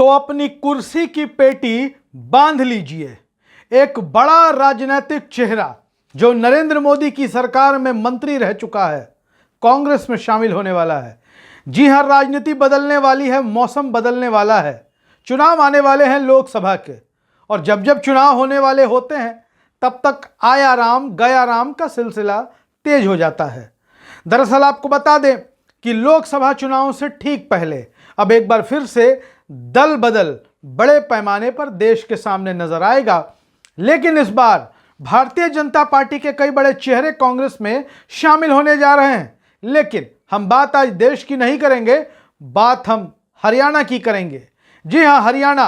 तो अपनी कुर्सी की पेटी बांध लीजिए। एक बड़ा राजनीतिक चेहरा जो नरेंद्र मोदी की सरकार में मंत्री रह चुका है, कांग्रेस में शामिल होने वाला है। जी हां, राजनीति बदलने वाली है, मौसम बदलने वाला है, चुनाव आने वाले हैं लोकसभा के। और जब जब चुनाव होने वाले होते हैं तब तक आया राम गया राम का सिलसिला तेज हो जाता है। दरअसल आपको बता दें कि लोकसभा चुनाव से ठीक पहले अब एक बार फिर से दल बदल बड़े पैमाने पर देश के सामने नजर आएगा। लेकिन इस बार भारतीय जनता पार्टी के कई बड़े चेहरे कांग्रेस में शामिल होने जा रहे हैं। लेकिन हम बात आज देश की नहीं करेंगे, बात हम हरियाणा की करेंगे। जी हां, हरियाणा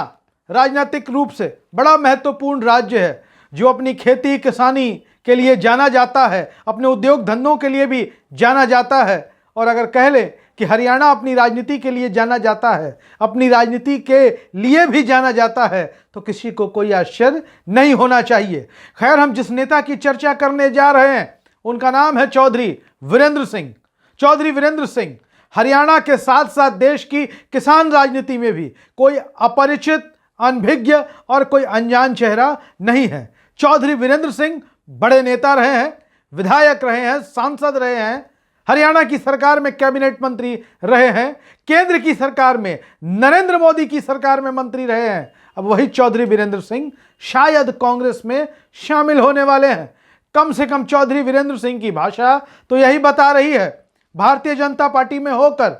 राजनीतिक रूप से बड़ा महत्वपूर्ण राज्य है जो अपनी खेती किसानी के लिए जाना जाता है, अपने उद्योग धंधों के लिए भी जाना जाता है। और अगर कह ले कि हरियाणा अपनी राजनीति के लिए जाना जाता है, अपनी राजनीति के लिए भी जाना जाता है, तो किसी को कोई आश्चर्य नहीं होना चाहिए। खैर, हम जिस नेता की चर्चा करने जा रहे हैं उनका नाम है चौधरी वीरेंद्र सिंह। चौधरी वीरेंद्र सिंह हरियाणा के साथ साथ देश की किसान राजनीति में भी कोई अपरिचित, अनभिज्ञ और कोई अनजान चेहरा नहीं है। चौधरी वीरेंद्र सिंह बड़े नेता रहे हैं, विधायक रहे हैं, सांसद रहे हैं, हरियाणा की सरकार में कैबिनेट मंत्री रहे हैं, केंद्र की सरकार में नरेंद्र मोदी की सरकार में मंत्री रहे हैं। अब वही चौधरी वीरेंद्र सिंह शायद कांग्रेस में शामिल होने वाले हैं। कम से कम चौधरी वीरेंद्र सिंह की भाषा तो यही बता रही है। भारतीय जनता पार्टी में होकर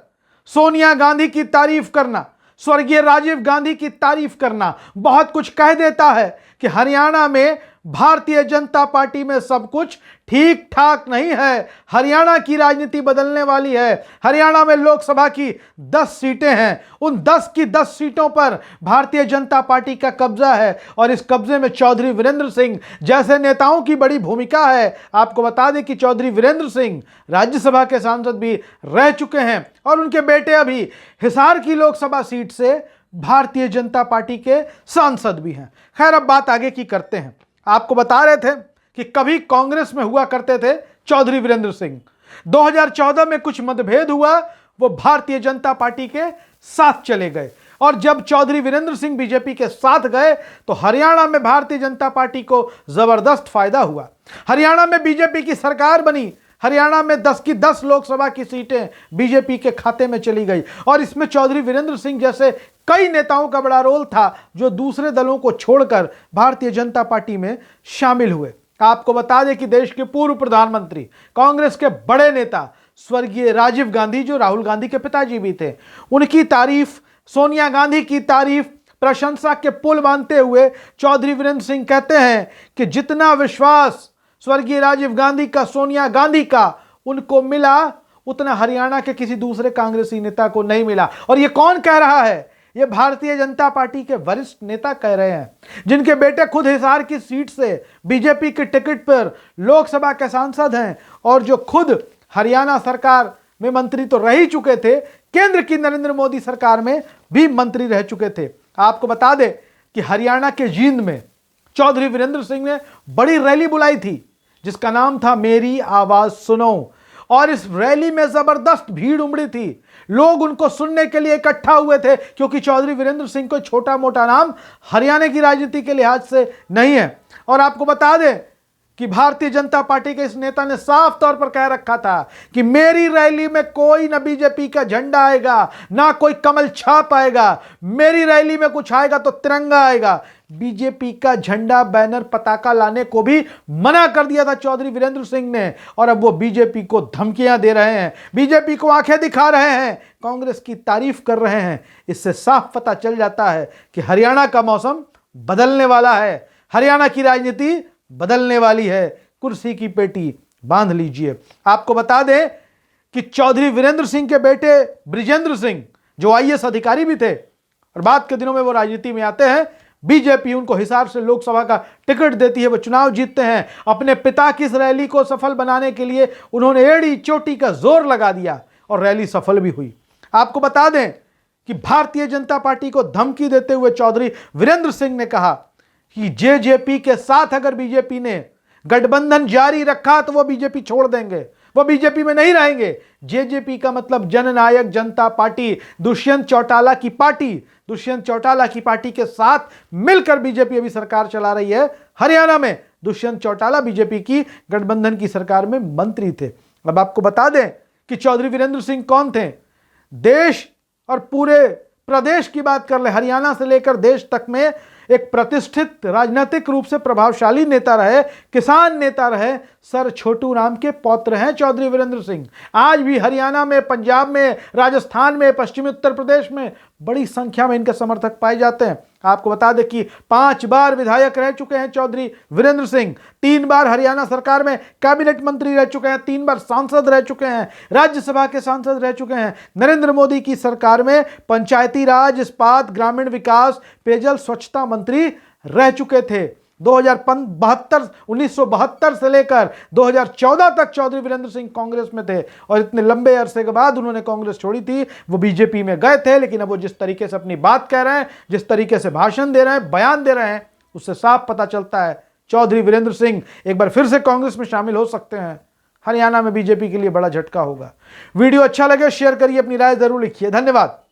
सोनिया गांधी की तारीफ करना, स्वर्गीय राजीव गांधी की तारीफ करना बहुत कुछ कह देता है कि हरियाणा में भारतीय जनता पार्टी में सब कुछ ठीक ठाक नहीं है। हरियाणा की राजनीति बदलने वाली है। हरियाणा में लोकसभा की 10 सीटें हैं, उन 10 की 10 सीटों पर भारतीय जनता पार्टी का कब्जा है और इस कब्जे में चौधरी वीरेंद्र सिंह जैसे नेताओं की बड़ी भूमिका है। आपको बता दें कि चौधरी वीरेंद्र सिंह राज्यसभा के सांसद भी रह चुके हैं और उनके बेटे अभी हिसार की लोकसभा सीट से भारतीय जनता पार्टी के सांसद भी हैं। खैर, अब बात आगे की करते हैं। आपको बता रहे थे कि कभी कांग्रेस में हुआ करते थे चौधरी वीरेंद्र सिंह। 2014 में कुछ मतभेद हुआ, वो भारतीय जनता पार्टी के साथ चले गए और जब चौधरी वीरेंद्र सिंह बीजेपी के साथ गए तो हरियाणा में भारतीय जनता पार्टी को जबरदस्त फायदा हुआ। हरियाणा में बीजेपी की सरकार बनी। हरियाणा में 10 की 10 लोकसभा की सीटें बीजेपी के खाते में चली गई और इसमें चौधरी वीरेंद्र सिंह जैसे कई नेताओं का बड़ा रोल था जो दूसरे दलों को छोड़कर भारतीय जनता पार्टी में शामिल हुए। आपको बता दें कि देश के पूर्व प्रधानमंत्री, कांग्रेस के बड़े नेता स्वर्गीय राजीव गांधी, जो राहुल गांधी के पिताजी भी थे, उनकी तारीफ, सोनिया गांधी की तारीफ, प्रशंसा के पुल बांधते हुए चौधरी वीरेंद्र सिंह कहते हैं कि जितना विश्वास स्वर्गीय राजीव गांधी का, सोनिया गांधी का उनको मिला, उतना हरियाणा के किसी दूसरे कांग्रेसी नेता को नहीं मिला। और ये कौन कह रहा है? ये भारतीय जनता पार्टी के वरिष्ठ नेता कह रहे हैं, जिनके बेटे खुद हिसार की सीट से बीजेपी के टिकट पर लोकसभा के सांसद हैं और जो खुद हरियाणा सरकार में मंत्री तो रह ही चुके थे, केंद्र की नरेंद्र मोदी सरकार में भी मंत्री रह चुके थे। आपको बता दें कि हरियाणा के जींद में चौधरी वीरेंद्र सिंह ने बड़ी रैली बुलाई थी जिसका नाम था मेरी आवाज सुनो, और इस रैली में जबरदस्त भीड़ उमड़ी थी। लोग उनको सुनने के लिए इकट्ठा हुए थे क्योंकि चौधरी वीरेंद्र सिंह कोई छोटा मोटा नाम हरियाणा की राजनीति के लिहाज से नहीं है। और आपको बता दें कि भारतीय जनता पार्टी के इस नेता ने साफ तौर पर कह रखा था कि मेरी रैली में कोई ना बीजेपी का झंडा आएगा, ना कोई कमल छाप आएगा, मेरी रैली में कुछ आएगा तो तिरंगा आएगा। बीजेपी का झंडा, बैनर, पताका लाने को भी मना कर दिया था चौधरी वीरेंद्र सिंह ने और अब वो बीजेपी को धमकियां दे रहे हैं, बीजेपी को आंखें दिखा रहे हैं, कांग्रेस की तारीफ कर रहे हैं। इससे साफ पता चल जाता है कि हरियाणा का मौसम बदलने वाला है, हरियाणा की राजनीति बदलने वाली है। कुर्सी की पेटी बांध लीजिए। आपको बता दें कि चौधरी वीरेंद्र सिंह के बेटे बृजेंद्र सिंह, जो आईएएस अधिकारी भी थे और बाद के दिनों में वो राजनीति में आते हैं, बीजेपी उनको हिसार से लोकसभा का टिकट देती है, वो चुनाव जीतते हैं। अपने पिता की इस रैली को सफल बनाने के लिए उन्होंने एड़ी चोटी का जोर लगा दिया और रैली सफल भी हुई। आपको बता दें कि भारतीय जनता पार्टी को धमकी देते हुए चौधरी वीरेंद्र सिंह ने कहा कि जेजेपी के साथ अगर बीजेपी ने गठबंधन जारी रखा तो वो बीजेपी छोड़ देंगे, वो बीजेपी में नहीं रहेंगे। जेजेपी का मतलब जननायक जनता पार्टी, दुष्यंत चौटाला की पार्टी, दुष्यंत चौटाला की पार्टी के साथ मिलकर बीजेपी अभी सरकार चला रही है। हरियाणा में दुष्यंत चौटाला बीजेपी की गठबंधन की सरकार में मंत्री थे। अब आपको बता दें कि चौधरी वीरेंद्र सिंह कौन थे। देश और पूरे प्रदेश की बात कर ले, हरियाणा से लेकर देश तक में एक प्रतिष्ठित राजनीतिक रूप से प्रभावशाली नेता रहे, किसान नेता रहे, सर छोटू राम के पौत्र हैं चौधरी वीरेंद्र सिंह। आज भी हरियाणा में, पंजाब में, राजस्थान में, पश्चिमी उत्तर प्रदेश में बड़ी संख्या में इनके समर्थक पाए जाते हैं। आपको बता दें कि 5 बार विधायक रह चुके हैं चौधरी वीरेंद्र सिंह, 3 बार हरियाणा सरकार में कैबिनेट मंत्री रह चुके हैं, 3 बार सांसद रह चुके हैं, राज्यसभा के सांसद रह चुके हैं। नरेंद्र मोदी की सरकार में पंचायती राज, इस्पात, ग्रामीण विकास, पेयजल, स्वच्छता मंत्री रह चुके थे। 1972 से लेकर 2014 तक चौधरी वीरेंद्र सिंह कांग्रेस में थे और इतने लंबे अरसे के बाद उन्होंने कांग्रेस छोड़ी थी, वो बीजेपी में गए थे। लेकिन अब वो जिस तरीके से अपनी बात कह रहे हैं, जिस तरीके से भाषण दे रहे हैं, बयान दे रहे हैं, उससे साफ पता चलता है चौधरी वीरेंद्र सिंह एक बार फिर से कांग्रेस में शामिल हो सकते हैं। हरियाणा में बीजेपी के लिए बड़ा झटका होगा। वीडियो अच्छा लगे शेयर करिए, अपनी राय जरूर लिखिए। धन्यवाद।